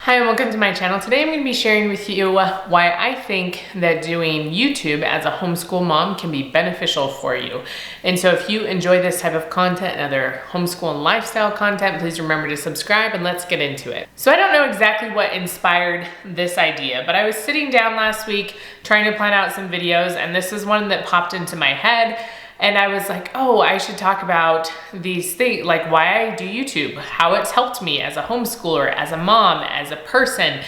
Hi and welcome to my channel. Today I'm going to be sharing with you why I think that doing YouTube as a homeschool mom can be beneficial for you. And so if you enjoy this type of content and other homeschool and lifestyle content, please remember to subscribe and let's get into it. So I don't know exactly what inspired this idea, but I was sitting down last week trying to plan out some videos, and this is one that popped into my head. And I was like, oh, I should talk about these things, like why I do YouTube, how it's helped me as a homeschooler, as a mom, as a person,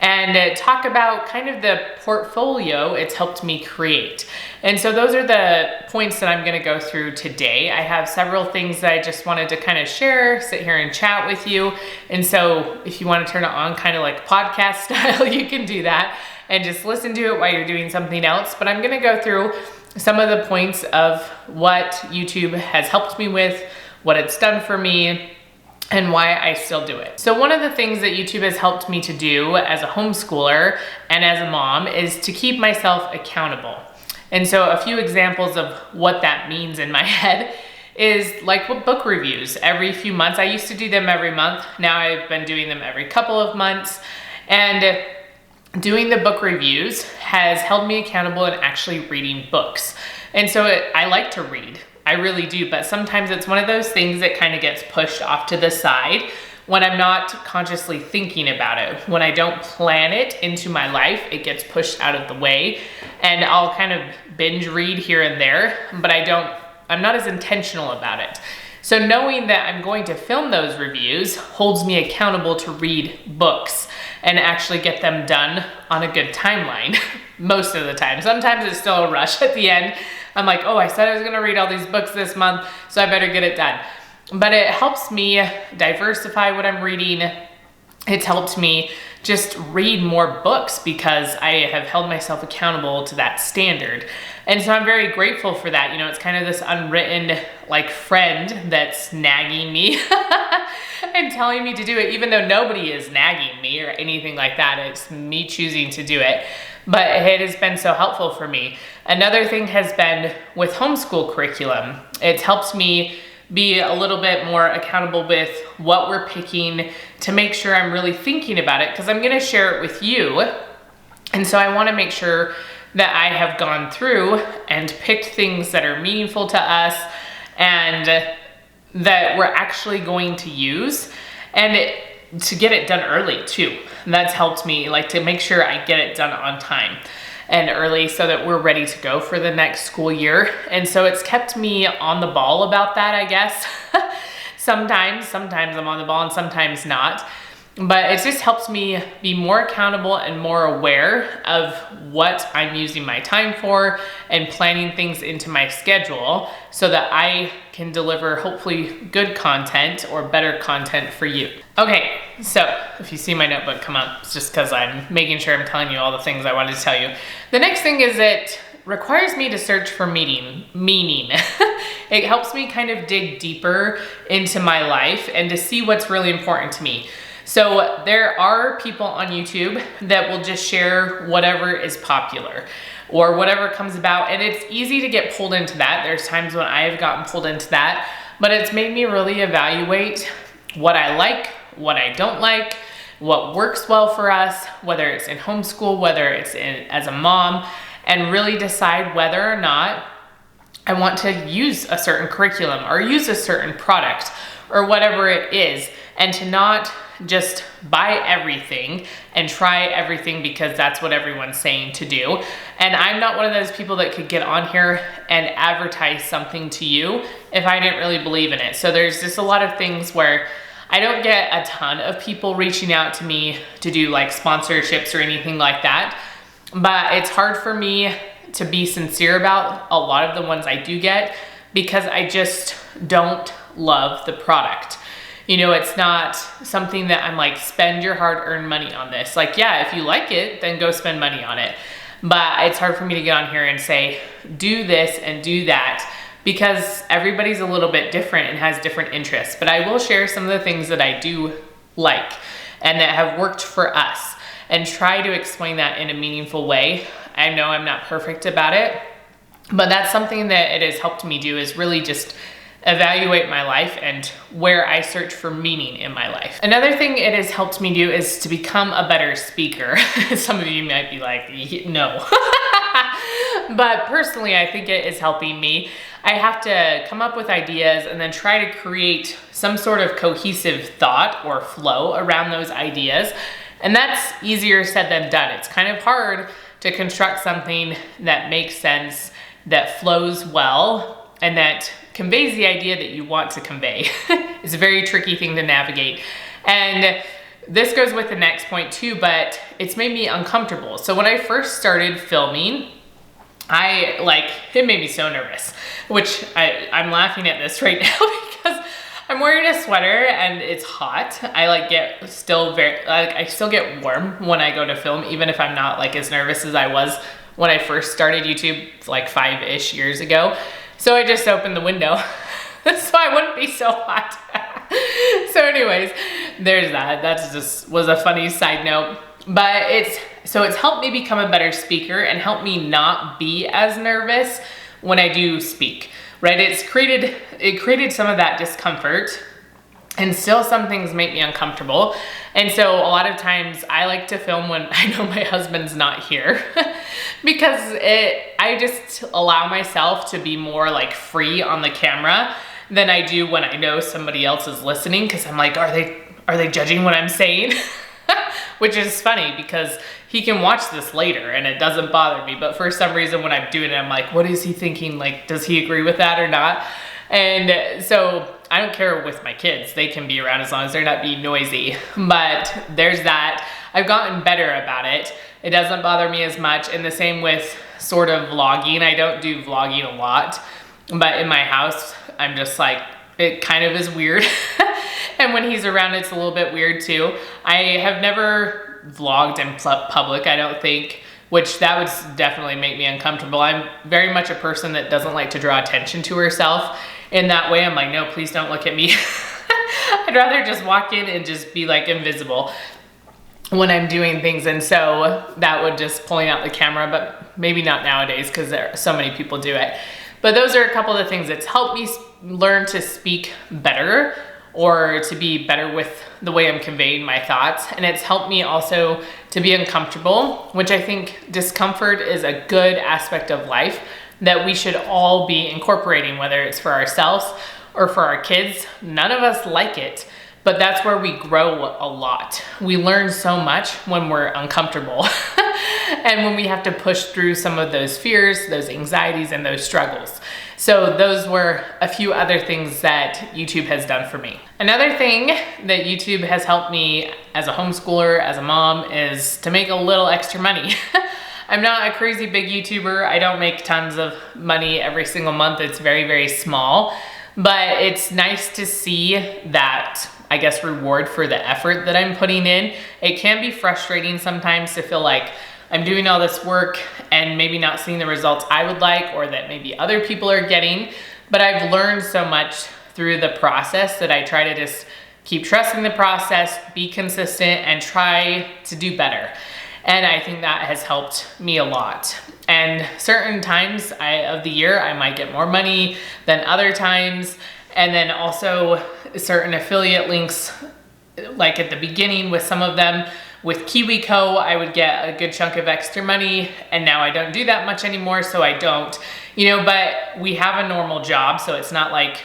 and talk about kind of the portfolio it's helped me create. And so those are the points that I'm gonna go through today. I have several things that I just wanted to kind of share, sit here and chat with you. And so if you wanna turn it on kind of like podcast style, you can do that and just listen to it while you're doing something else. But I'm gonna go through some of the points of what YouTube has helped me with, what it's done for me, and why I still do it. So one of the things that YouTube has helped me to do as a homeschooler and as a mom is to keep myself accountable. And so a few examples of what that means in my head is like with book reviews. Every few months, I used to do them every month. Now I've been doing them every couple of months. And doing the book reviews has held me accountable in actually reading books. And so I like to read, I really do, but sometimes it's one of those things that kind of gets pushed off to the side when I'm not consciously thinking about it. When I don't plan it into my life, it gets pushed out of the way, and I'll kind of binge read here and there, but I'm not as intentional about it. So knowing that I'm going to film those reviews holds me accountable to read books and actually get them done on a good timeline most of the time. Sometimes it's still a rush at the end. I'm like, oh, I said I was gonna read all these books this month, so I better get it done. But it helps me diversify what I'm reading. It's helped me just read more books because I have held myself accountable to that standard. And so I'm very grateful for that. You know, it's kind of this unwritten like friend that's nagging me and telling me to do it, even though nobody is nagging me or anything like that. It's me choosing to do it. But it has been so helpful for me. Another thing has been with homeschool curriculum. It's helped me be a little bit more accountable with what we're picking to make sure I'm really thinking about it, because I'm gonna share it with you. And so I wanna make sure that I have gone through and picked things that are meaningful to us and that we're actually going to use, and to get it done early too. And that's helped me, like, to make sure I get it done on time and early so that we're ready to go for the next school year. And so it's kept me on the ball about that, I guess. Sometimes I'm on the ball and sometimes not. But it just helps me be more accountable and more aware of what I'm using my time for and planning things into my schedule so that I can deliver hopefully good content or better content for you. Okay, so if you see my notebook come up, it's just because I'm making sure I'm telling you all the things I wanted to tell you. The next thing is it requires me to search for meaning. It helps me kind of dig deeper into my life and to see what's really important to me. So there are people on YouTube that will just share whatever is popular or whatever comes about, and it's easy to get pulled into that. There's times when I have gotten pulled into that, but it's made me really evaluate what I like, what I don't like, what works well for us, whether it's in homeschool, whether it's as a mom, and really decide whether or not I want to use a certain curriculum or use a certain product or whatever it is, and to not just buy everything and try everything because that's what everyone's saying to do. And I'm not one of those people that could get on here and advertise something to you if I didn't really believe in it. So there's just a lot of things where I don't get a ton of people reaching out to me to do like sponsorships or anything like that. But it's hard for me to be sincere about a lot of the ones I do get because I just don't love the product. You know, it's not something that I'm like, spend your hard-earned money on this. Like, yeah, if you like it, then go spend money on it. But it's hard for me to get on here and say, do this and do that, because everybody's a little bit different and has different interests. But I will share some of the things that I do like and that have worked for us and try to explain that in a meaningful way. I know I'm not perfect about it, but that's something that it has helped me do, is really just evaluate my life and where I search for meaning in my life. Another thing it has helped me do is to become a better speaker. Some of you might be like, no. But personally, I think it is helping me. I have to come up with ideas and then try to create some sort of cohesive thought or flow around those ideas. And that's easier said than done. It's kind of hard to construct something that makes sense, that flows well, and that conveys the idea that you want to convey. It's a very tricky thing to navigate. And this goes with the next point too, but it's made me uncomfortable. So when I first started filming, it made me so nervous, which I'm laughing at this right now because I'm wearing a sweater and it's hot. I still get warm when I go to film, even if I'm not like as nervous as I was when I first started YouTube like 5-ish years ago. So I just opened the window so I wouldn't be so hot. So anyways, there's that. That just was a funny side note. But it's helped me become a better speaker and helped me not be as nervous when I do speak, right? It created some of that discomfort, and still some things make me uncomfortable. And so a lot of times I like to film when I know my husband's not here because I just allow myself to be more like free on the camera than I do when I know somebody else is listening, because I'm like, are they judging what I'm saying? Which is funny because he can watch this later and it doesn't bother me. But for some reason when I'm doing it, I'm like, what is he thinking? Like, does he agree with that or not? And so I don't care with my kids. They can be around as long as they're not being noisy. But there's that. I've gotten better about it. It doesn't bother me as much. And the same with sort of vlogging. I don't do vlogging a lot. But in my house, I'm just like, it kind of is weird. And when he's around, it's a little bit weird too. I have never vlogged in public, I don't think, which that would definitely make me uncomfortable. I'm very much a person that doesn't like to draw attention to herself. In that way, I'm like, no, please don't look at me. I'd rather just walk in and just be like invisible when I'm doing things. And so that would just pulling out the camera, but maybe not nowadays because there so many people do it. But those are a couple of the things that's helped me learn to speak better, or to be better with the way I'm conveying my thoughts. And it's helped me also to be uncomfortable, which I think discomfort is a good aspect of life that we should all be incorporating, whether it's for ourselves or for our kids. None of us like it, but that's where we grow a lot. We learn so much when we're uncomfortable and when we have to push through some of those fears, those anxieties, and those struggles. So those were a few other things that YouTube has done for me. Another thing that YouTube has helped me as a homeschooler, as a mom, is to make a little extra money. I'm not a crazy big YouTuber. I don't make tons of money every single month. It's very, very small, but it's nice to see that, I guess, reward for the effort that I'm putting in. It can be frustrating sometimes to feel like I'm doing all this work and maybe not seeing the results I would like, or that maybe other people are getting. But I've learned so much through the process that I try to just keep trusting the process, be consistent, and try to do better. And I think that has helped me a lot. And certain times of the year, I might get more money than other times. And then also certain affiliate links, like at the beginning with some of them, with KiwiCo, I would get a good chunk of extra money, and now I don't do that much anymore, so I don't, but we have a normal job, so it's not like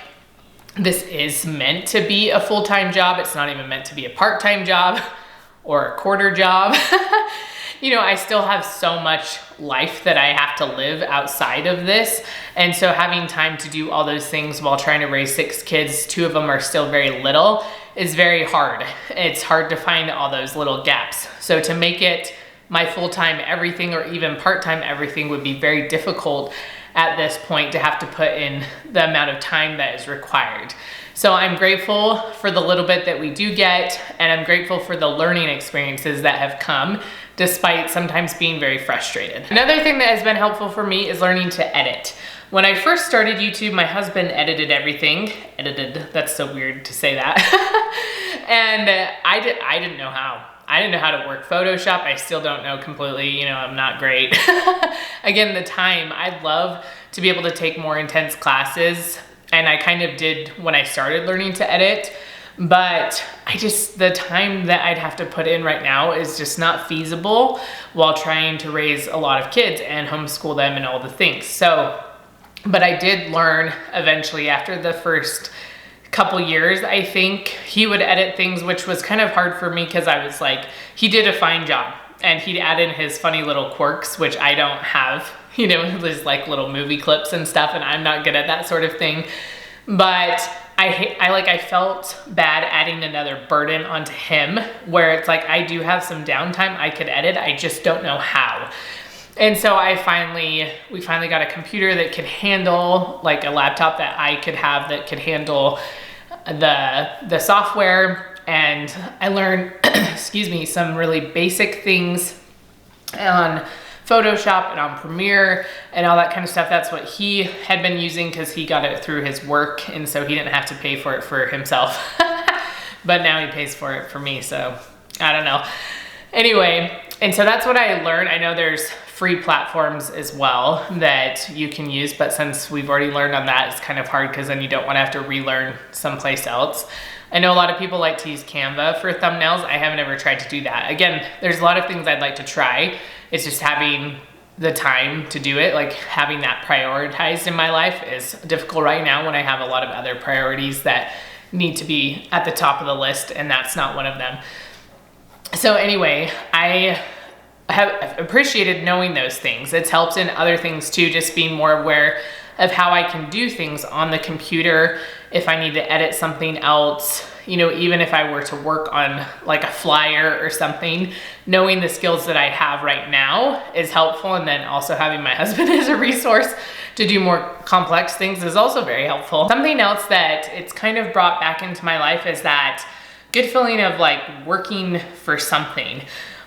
this is meant to be a full-time job. It's not even meant to be a part-time job or a quarter job. I still have so much life that I have to live outside of this. And so having time to do all those things while trying to raise 6 kids, 2 of them are still very little, is very hard. It's hard to find all those little gaps. So to make it my full-time everything, or even part-time everything, would be very difficult at this point to have to put in the amount of time that is required. So I'm grateful for the little bit that we do get, and I'm grateful for the learning experiences that have come, despite sometimes being very frustrated. Another thing that has been helpful for me is learning to edit. When I first started YouTube, my husband edited everything. That's so weird to say that. And I didn't know how. I didn't know how to work Photoshop. I still don't know completely, I'm not great. Again, the time, I'd love to be able to take more intense classes And I kind of did when I started learning to edit, but the time that I'd have to put in right now is just not feasible while trying to raise a lot of kids and homeschool them and all the things. So, but I did learn eventually after the first couple years, I think he would edit things, which was kind of hard for me because I was like, he did a fine job and he'd add in his funny little quirks, which I don't have, you know, there's like little movie clips and stuff, and I'm not good at that sort of thing. But I felt bad adding another burden onto him, where it's like, I do have some downtime I could edit, I just don't know how. And so we finally got a computer that could handle, like a laptop that I could have that could handle the software. And I learned, excuse me, some really basic things on Photoshop and on Premiere and all that kind of stuff. That's what he had been using because he got it through his work, and so he didn't have to pay for it for himself. But now he pays for it for me, so I don't know. Anyway, and so that's what I learned. I know there's free platforms as well that you can use, but since we've already learned on that, it's kind of hard because then you don't want to have to relearn someplace else. I know a lot of people like to use Canva for thumbnails. I haven't ever tried to do that. Again, there's a lot of things I'd like to try. It's just having the time to do it, like having that prioritized in my life is difficult right now when I have a lot of other priorities that need to be at the top of the list, and that's not one of them. So anyway, I have appreciated knowing those things. It's helped in other things too, just being more aware of how I can do things on the computer if I need to edit something else. You know, even if I were to work on like a flyer or something, knowing the skills that I have right now is helpful. And then also having my husband as a resource to do more complex things is also very helpful. Something else that it's kind of brought back into my life is that good feeling of like working for something,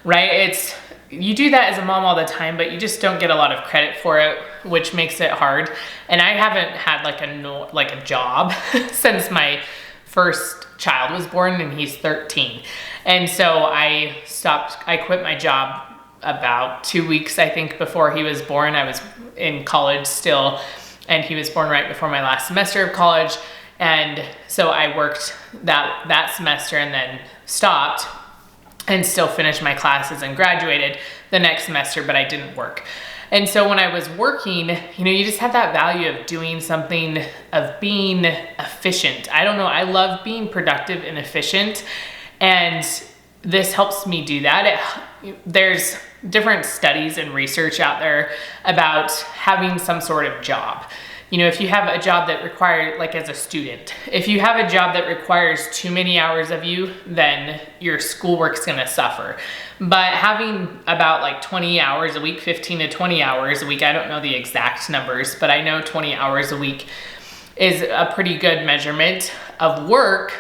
right? You do that as a mom all the time, but you just don't get a lot of credit for it, which makes it hard. And I haven't had like a job since my first child was born, and he's 13. And so I quit my job about 2 weeks, I think, before he was born. I was in college still, and he was born right before my last semester of college. And so I worked that semester and then stopped and still finished my classes and graduated the next semester, but I didn't work. And so when I was working, you know, you just have that value of doing something, of being efficient. I don't know, I love being productive and efficient, and this helps me do that. There's different studies and research out there about having some sort of job. You know, if you have a job that requires, like as a student, if you have a job that requires too many hours of you, then your schoolwork's gonna suffer. But having about like 20 hours a week, 15 to 20 hours a week, I don't know the exact numbers, but I know 20 hours a week is a pretty good measurement of work,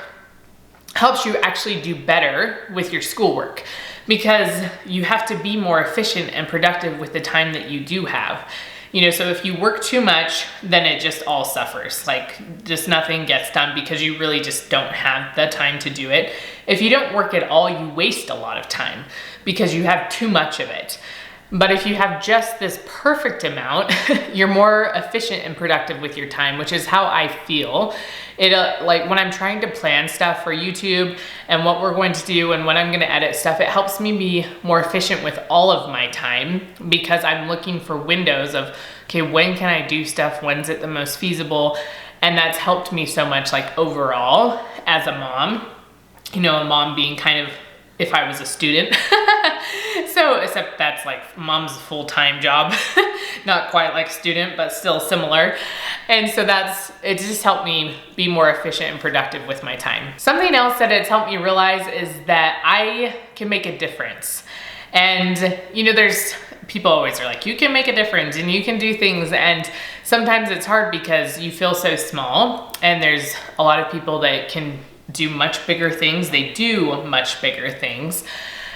helps you actually do better with your schoolwork, because you have to be more efficient and productive with the time that you do have. You know, so if you work too much, then it just all suffers. Like, just nothing gets done because you really just don't have the time to do it. If you don't work at all, you waste a lot of time because you have too much of it. But if you have just this perfect amount, you're more efficient and productive with your time, which is how I feel. Like when I'm trying to plan stuff for YouTube and what we're going to do and when I'm going to edit stuff, it helps me be more efficient with all of my time, because I'm looking for windows of, okay, when can I do stuff? When's it the most feasible? And that's helped me so much, like overall as a mom, you know, a mom being kind of, if I was a student. So, except that's like mom's full-time job, not quite like student, but still similar. And so it just helped me be more efficient and productive with my time. Something else that it's helped me realize is that I can make a difference. And, you know, there's people always are like, you can make a difference and you can do things. And sometimes it's hard because you feel so small, and there's a lot of people that can do much bigger things. They do much bigger things.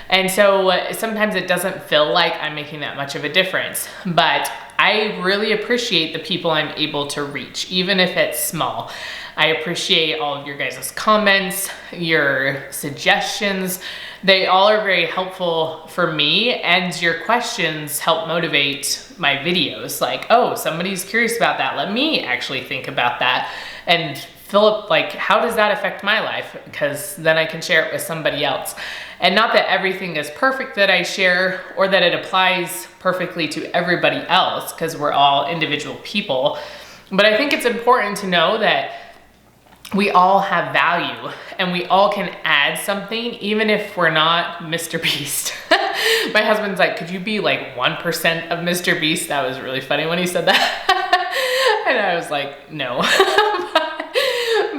And so sometimes it doesn't feel like I'm making that much of a difference, but I really appreciate the people I'm able to reach, even if it's small. I appreciate all of your guys' comments, your suggestions. They all are very helpful for me, and your questions help motivate my videos. Like, oh, somebody's curious about that. Let me actually think about that. And Philip, like, how does that affect my life? Because then I can share it with somebody else. And not that everything is perfect that I share or that it applies perfectly to everybody else, because we're all individual people. But I think it's important to know that we all have value and we all can add something, even if we're not Mr. Beast. My husband's like, could you be like 1% of Mr. Beast? That was really funny when he said that. And I was like, no.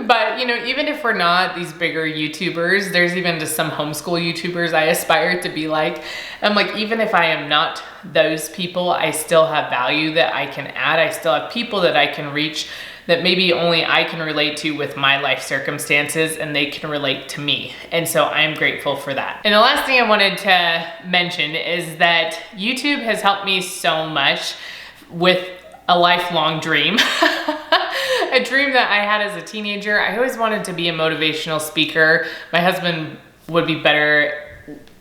But you know, even if we're not these bigger YouTubers, there's even just some homeschool YouTubers I aspire to be like. I'm like, even if I am not those people, I still have value that I can add. I still have people that I can reach that maybe only I can relate to with my life circumstances, and they can relate to me. And so I'm grateful for that. And the last thing I wanted to mention is that YouTube has helped me so much with a lifelong dream. A dream that I had as a teenager. I always wanted to be a motivational speaker. My husband would be better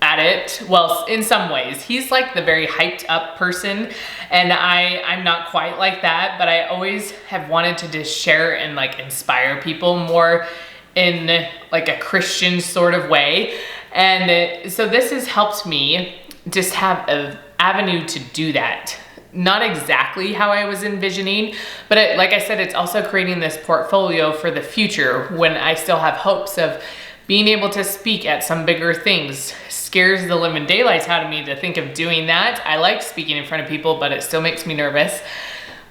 at it. Well, in some ways. He's like the very hyped up person, and I'm not quite like that, but I always have wanted to just share and like inspire people more in like a Christian sort of way. And so this has helped me just have an avenue to do that. Not exactly how I was envisioning, but like I said, it's also creating this portfolio for the future when I still have hopes of being able to speak at some bigger things. Scares the living daylights out of me to think of doing that. I like speaking in front of people, but it still makes me nervous.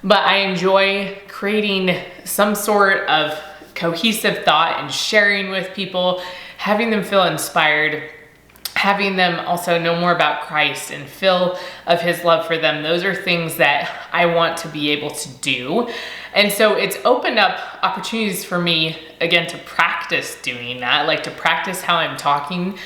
But I enjoy creating some sort of cohesive thought and sharing with people, having them feel inspired, having them also know more about Christ and feel of his love for them. Those are things that I want to be able to do. And so it's opened up opportunities for me, again, to practice doing that, like to practice how I'm talking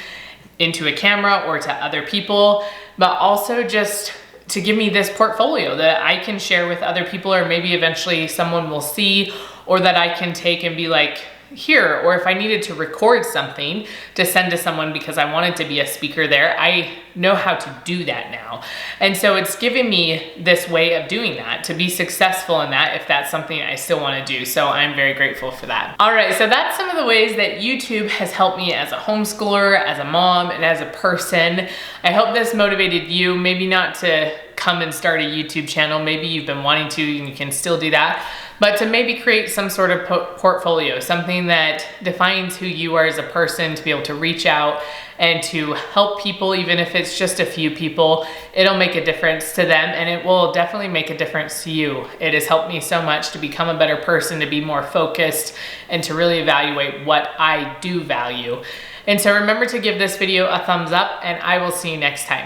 into a camera or to other people, but also just to give me this portfolio that I can share with other people, or maybe eventually someone will see, or that I can take and be like, here, or if I needed to record something to send to someone because I wanted to be a speaker there, I know how to do that now. And so it's given me this way of doing that, to be successful in that if that's something I still want to do. So I'm very grateful for that. All right, so that's some of the ways that YouTube has helped me as a homeschooler, as a mom, and as a person. I hope this motivated you, maybe not to come and start a YouTube channel. Maybe you've been wanting to and you can still do that, but to maybe create some sort of portfolio, something that defines who you are as a person, to be able to reach out and to help people, even if it's just a few people. It'll make a difference to them, and it will definitely make a difference to you. It has helped me so much to become a better person, to be more focused, and to really evaluate what I do value. And so remember to give this video a thumbs up, and I will see you next time.